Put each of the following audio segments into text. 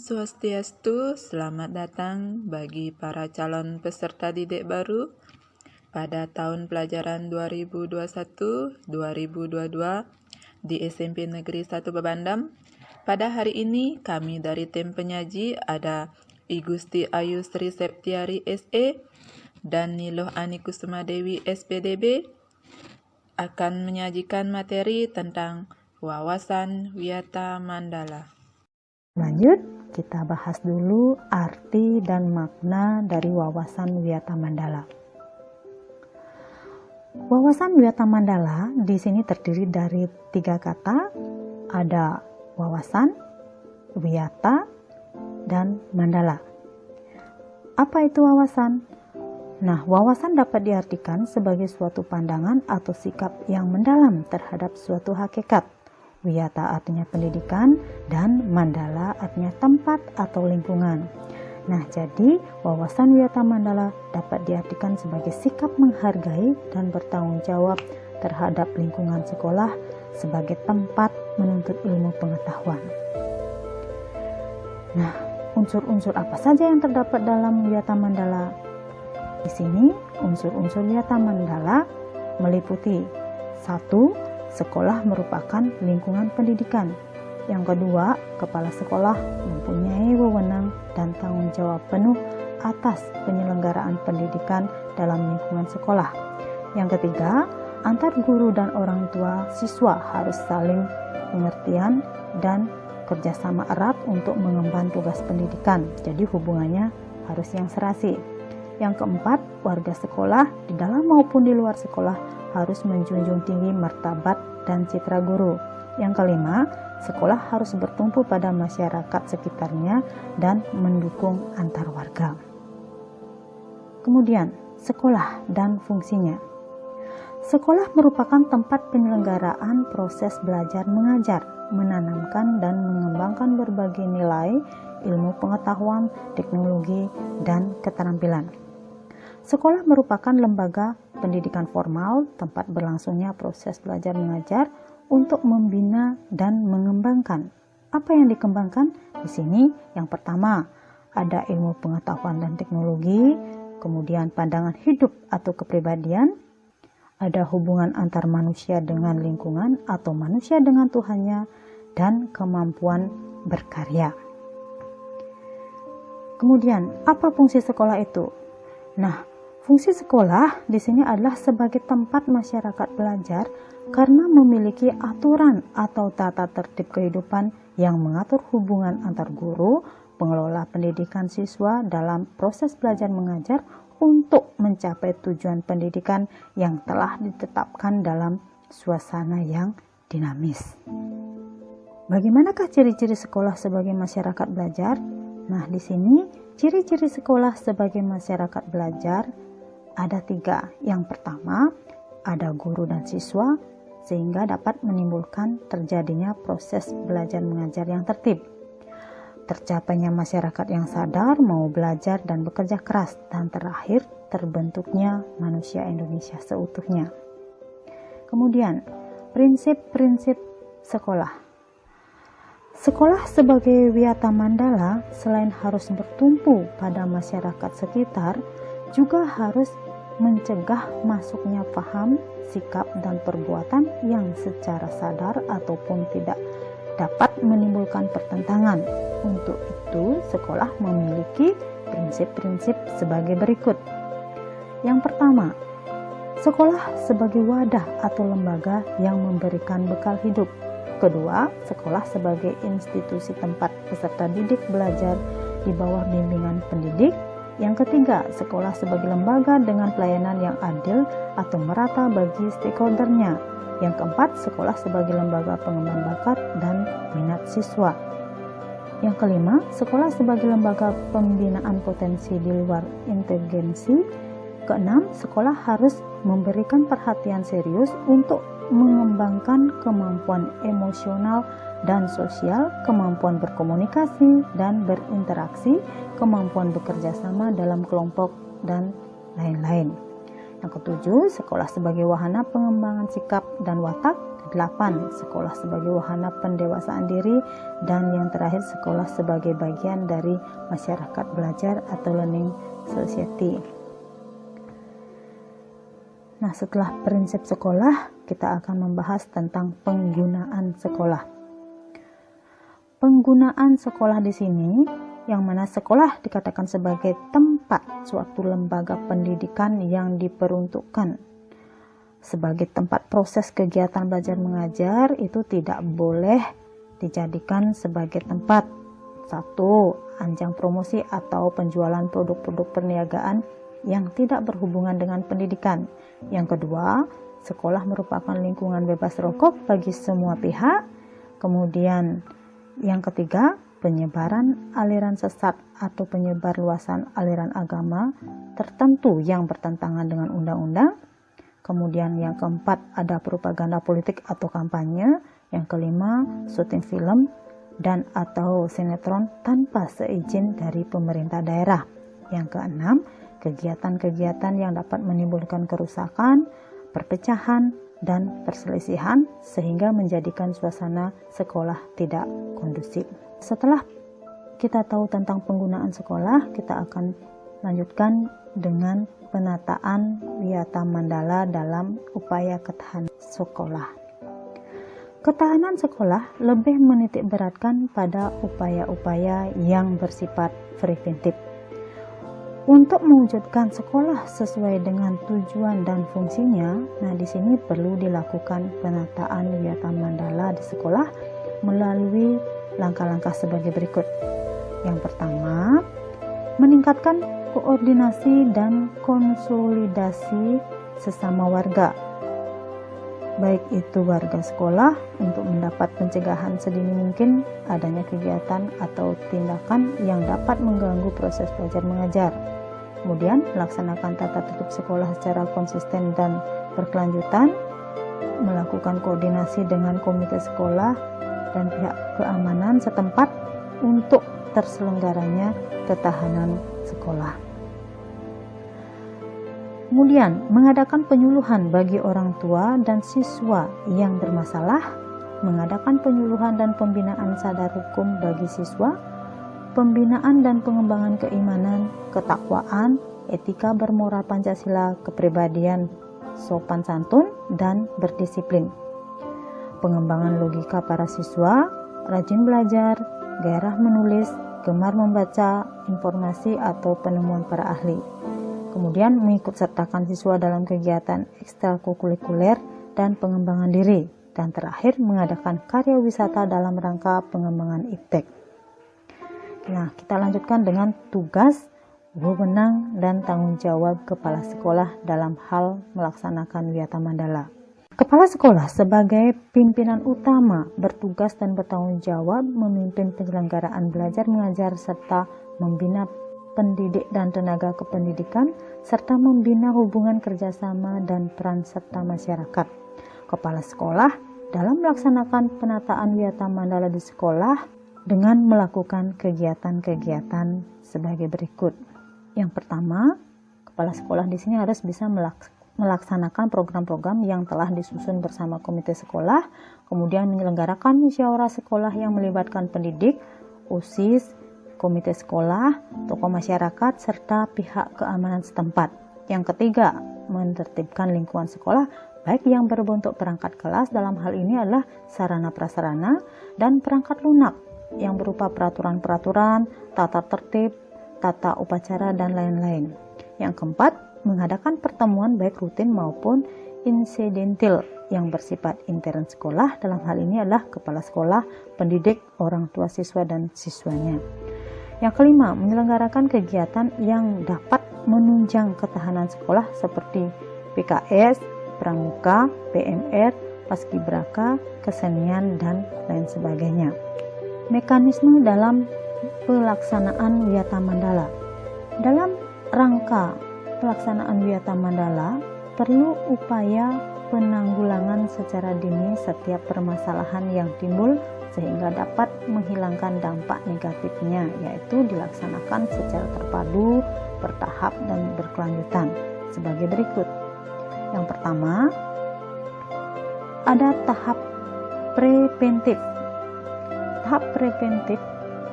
Swastiastu, selamat datang bagi para calon peserta didik baru pada tahun pelajaran 2021-2022 di SMP Negeri 1 Bebandam. Pada hari ini kami dari tim penyaji ada I Gusti Ayu Sri Septiari SE dan Niloh Ani Kusuma Dewi SPDB akan menyajikan materi tentang wawasan Wiyata Mandala. Lanjut, kita bahas dulu arti dan makna dari wawasan Wiyata Mandala. Wawasan Wiyata Mandala di sini terdiri dari 3 kata, ada wawasan, wiyata, dan mandala. Apa itu wawasan? Nah, wawasan dapat diartikan sebagai suatu pandangan atau sikap yang mendalam terhadap suatu hakikat. Wiyata artinya pendidikan dan mandala artinya tempat atau lingkungan. Nah, jadi wawasan Wiyata Mandala dapat diartikan sebagai sikap menghargai dan bertanggung jawab terhadap lingkungan sekolah sebagai tempat menuntut ilmu pengetahuan. Nah, unsur-unsur apa saja yang terdapat dalam Wiyata Mandala? Di sini, unsur-unsur Wiyata Mandala meliputi 1. Sekolah merupakan lingkungan pendidikan. Yang kedua, kepala sekolah mempunyai wewenang dan tanggung jawab penuh atas penyelenggaraan pendidikan dalam lingkungan sekolah. Yang ketiga, antar guru dan orang tua siswa harus saling pengertian dan kerjasama erat untuk mengemban tugas pendidikan. Jadi hubungannya harus yang serasi. Yang keempat, warga sekolah di dalam maupun di luar sekolah harus menjunjung tinggi martabat dan citra guru. Yang kelima, sekolah harus bertumpu pada masyarakat sekitarnya dan mendukung antar warga. Kemudian, sekolah dan fungsinya. Sekolah merupakan tempat penyelenggaraan proses belajar mengajar, menanamkan dan mengembangkan berbagai nilai, ilmu pengetahuan, teknologi, dan keterampilan. Sekolah merupakan lembaga pendidikan formal, tempat berlangsungnya proses belajar mengajar untuk membina dan mengembangkan. Apa yang dikembangkan? Di sini yang pertama, ada ilmu pengetahuan dan teknologi, kemudian pandangan hidup atau kepribadian, ada hubungan antar manusia dengan lingkungan atau manusia dengan Tuhannya, dan kemampuan berkarya. Kemudian, apa fungsi sekolah itu? Nah, fungsi sekolah di sini adalah sebagai tempat masyarakat belajar karena memiliki aturan atau tata tertib kehidupan yang mengatur hubungan antar guru, pengelola pendidikan siswa dalam proses belajar mengajar untuk mencapai tujuan pendidikan yang telah ditetapkan dalam suasana yang dinamis. Bagaimanakah ciri-ciri sekolah sebagai masyarakat belajar? Nah, di sini ciri-ciri sekolah sebagai masyarakat belajar ada 3. Yang pertama, ada guru dan siswa sehingga dapat menimbulkan terjadinya proses belajar mengajar yang tertib. Tercapainya masyarakat yang sadar mau belajar dan bekerja keras, dan terakhir terbentuknya manusia Indonesia seutuhnya. Kemudian, prinsip-prinsip sekolah. Sekolah sebagai Wiyata Mandala selain harus bertumpu pada masyarakat sekitar, juga harus mencegah masuknya paham, sikap, dan perbuatan yang secara sadar ataupun tidak dapat menimbulkan pertentangan. Untuk itu, sekolah memiliki prinsip-prinsip sebagai berikut. Yang pertama, sekolah sebagai wadah atau lembaga yang memberikan bekal hidup. Kedua, sekolah sebagai institusi tempat peserta didik belajar di bawah bimbingan pendidik. Yang ketiga, sekolah sebagai lembaga dengan pelayanan yang adil atau merata bagi stakeholdernya. Yang keempat, sekolah sebagai lembaga pengembangan bakat dan minat siswa. Yang kelima, sekolah sebagai lembaga pembinaan potensi di luar inteligensi. Keenam, sekolah harus memberikan perhatian serius untuk mengembangkan kemampuan emosional dan sosial, kemampuan berkomunikasi dan berinteraksi, kemampuan bekerja sama dalam kelompok, dan lain-lain. Yang ketujuh, sekolah sebagai wahana pengembangan sikap dan watak. 8. Sekolah sebagai wahana pendewasaan diri. Dan yang terakhir, sekolah sebagai bagian dari masyarakat belajar atau learning society. Nah, setelah prinsip sekolah, kita akan membahas tentang penggunaan sekolah. Penggunaan sekolah di sini, yang mana sekolah dikatakan sebagai tempat suatu lembaga pendidikan yang diperuntukkan sebagai tempat proses kegiatan belajar mengajar, itu tidak boleh dijadikan sebagai tempat satu, ajang promosi atau penjualan produk-produk perniagaan yang tidak berhubungan dengan pendidikan. Yang kedua, sekolah merupakan lingkungan bebas rokok bagi semua pihak. Kemudian yang ketiga, penyebaran aliran sesat atau penyebar luasan aliran agama tertentu yang bertentangan dengan undang-undang. Kemudian yang keempat, ada propaganda politik atau kampanye. Yang kelima, syuting film dan atau sinetron tanpa seizin dari pemerintah daerah. Yang keenam, kegiatan-kegiatan yang dapat menimbulkan kerusakan, perpecahan, dan perselisihan sehingga menjadikan suasana sekolah tidak kondusif. Setelah kita tahu tentang penggunaan sekolah, kita akan lanjutkan dengan penataan Wiyata Mandala dalam upaya ketahanan sekolah. Ketahanan sekolah lebih menitik beratkan pada upaya-upaya yang bersifat preventif. Untuk mewujudkan sekolah sesuai dengan tujuan dan fungsinya, nah di sini perlu dilakukan penataan Wiyata Mandala di sekolah melalui langkah-langkah sebagai berikut. Yang pertama, meningkatkan koordinasi dan konsolidasi sesama warga, baik itu warga sekolah, untuk mendapat pencegahan sedini mungkin adanya kegiatan atau tindakan yang dapat mengganggu proses belajar mengajar. Kemudian melaksanakan tata tertib sekolah secara konsisten dan berkelanjutan, melakukan koordinasi dengan komite sekolah dan pihak keamanan setempat untuk terselenggaranya ketahanan sekolah. Kemudian, mengadakan penyuluhan bagi orang tua dan siswa yang bermasalah, mengadakan penyuluhan dan pembinaan sadar hukum bagi siswa, pembinaan dan pengembangan keimanan, ketakwaan, etika bermoral Pancasila, kepribadian sopan santun, dan berdisiplin. Pengembangan logika para siswa, rajin belajar, gairah menulis, gemar membaca informasi atau penemuan para ahli. Kemudian mengikut sertakan siswa dalam kegiatan ekstrakurikuler dan pengembangan diri. Dan terakhir mengadakan karya wisata dalam rangka pengembangan iptek. Nah, kita lanjutkan dengan tugas, wewenang, dan tanggung jawab kepala sekolah dalam hal melaksanakan Wiyata Mandala. Kepala sekolah sebagai pimpinan utama bertugas dan bertanggung jawab memimpin penyelenggaraan belajar mengajar serta membina pendidik dan tenaga kependidikan serta membina hubungan kerjasama dan peran serta masyarakat. Kepala sekolah dalam melaksanakan penataan Wiyata Mandala di sekolah dengan melakukan kegiatan-kegiatan sebagai berikut. Yang pertama, kepala sekolah di sini harus bisa melaksanakan program-program yang telah disusun bersama komite sekolah, kemudian menyelenggarakan musyawarah sekolah yang melibatkan pendidik, OSIS, komite sekolah, tokoh masyarakat, serta pihak keamanan setempat. Yang ketiga, menertibkan lingkungan sekolah, baik yang berbentuk perangkat kelas, dalam hal ini adalah sarana prasarana, dan perangkat lunak, yang berupa peraturan-peraturan, tata tertib, tata upacara, dan lain-lain. Yang keempat, mengadakan pertemuan baik rutin maupun insidentil yang bersifat intern sekolah, dalam hal ini adalah kepala sekolah, pendidik, orang tua siswa, dan siswanya. Yang kelima, menyelenggarakan kegiatan yang dapat menunjang ketahanan sekolah seperti PKS, pramuka, PMR, paskibraka, kesenian, dan lain sebagainya. Mekanisme dalam pelaksanaan Wiyata Mandala. Dalam rangka pelaksanaan Wiyata Mandala, perlu upaya penanggulangan secara dini setiap permasalahan yang timbul sehingga dapat menghilangkan dampak negatifnya, yaitu dilaksanakan secara terpadu, bertahap, dan berkelanjutan sebagai berikut. Yang pertama, ada tahap preventif. Tahap preventif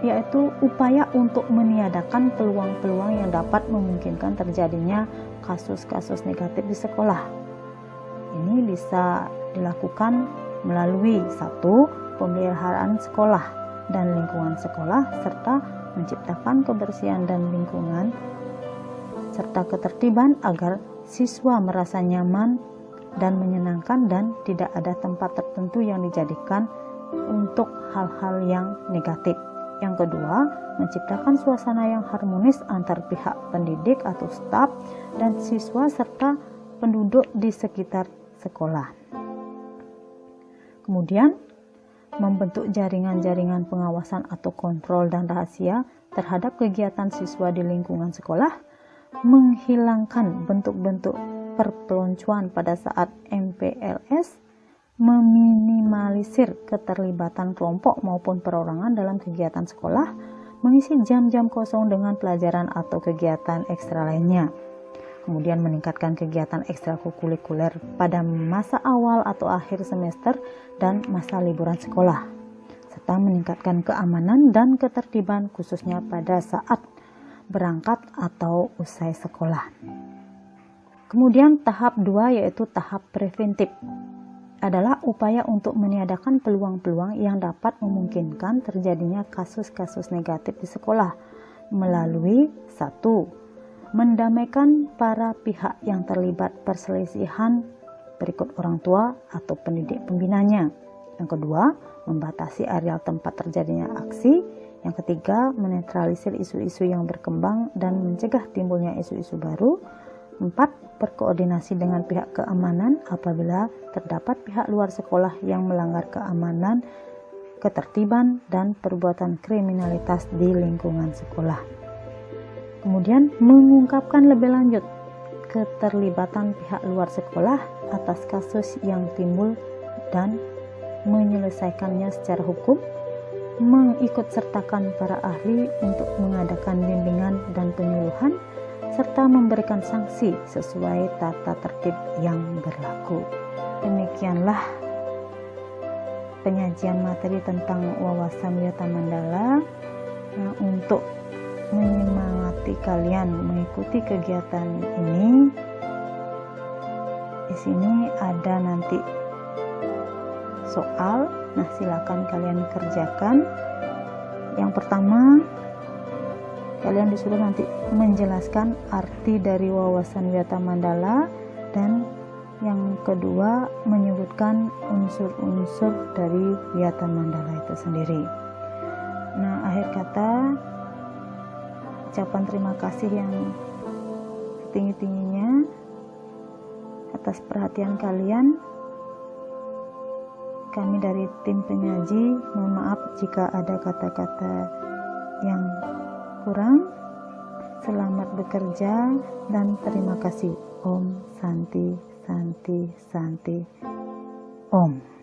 yaitu upaya untuk meniadakan peluang-peluang yang dapat memungkinkan terjadinya kasus-kasus negatif di sekolah. Ini bisa dilakukan melalui satu, pemeliharaan sekolah dan lingkungan sekolah, serta menciptakan kebersihan dan lingkungan serta ketertiban agar siswa merasa nyaman dan menyenangkan dan tidak ada tempat tertentu yang dijadikan untuk hal-hal yang negatif. Yang kedua, menciptakan suasana yang harmonis antar pihak pendidik atau staf dan siswa serta penduduk di sekitar sekolah. Kemudian, membentuk jaringan-jaringan pengawasan atau kontrol dan rahasia terhadap kegiatan siswa di lingkungan sekolah, menghilangkan bentuk-bentuk perpeloncoan pada saat MPLS, meminimalisir keterlibatan kelompok maupun perorangan dalam kegiatan sekolah, mengisi jam-jam kosong dengan pelajaran atau kegiatan ekstra lainnya. Kemudian meningkatkan kegiatan ekstrakurikuler pada masa awal atau akhir semester dan masa liburan sekolah, serta meningkatkan keamanan dan ketertiban khususnya pada saat berangkat atau usai sekolah. Kemudian tahap 2 yaitu tahap preventif, adalah upaya untuk meniadakan peluang-peluang yang dapat memungkinkan terjadinya kasus-kasus negatif di sekolah melalui satu, mendamaikan para pihak yang terlibat perselisihan berikut orang tua atau pendidik pembinanya. Yang kedua, membatasi areal tempat terjadinya aksi. Yang ketiga, menetralisir isu-isu yang berkembang dan mencegah timbulnya isu-isu baru. 4. Berkoordinasi dengan pihak keamanan apabila terdapat pihak luar sekolah yang melanggar keamanan, ketertiban, dan perbuatan kriminalitas di lingkungan sekolah. Kemudian, mengungkapkan lebih lanjut keterlibatan pihak luar sekolah atas kasus yang timbul dan menyelesaikannya secara hukum, mengikutsertakan para ahli untuk mengadakan bimbingan dan penyuluhan, serta memberikan sanksi sesuai tata tertib yang berlaku. Demikianlah penyajian materi tentang wawasan Wiyata Mandala. Untuk menyemangati kalian mengikuti kegiatan ini, di sini ada nanti soal. Nah, silakan kalian kerjakan. Yang pertama, kalian disuruh nanti menjelaskan arti dari wawasan Wiyata Mandala, dan yang kedua menyebutkan unsur-unsur dari Wiyata Mandala itu sendiri. Nah, akhir kata, ucapan terima kasih yang setinggi-tingginya atas perhatian kalian. Kami dari tim penyaji mohon maaf jika ada kata-kata yang kurang. Selamat bekerja dan terima kasih. Om Santi Santi Santi Om.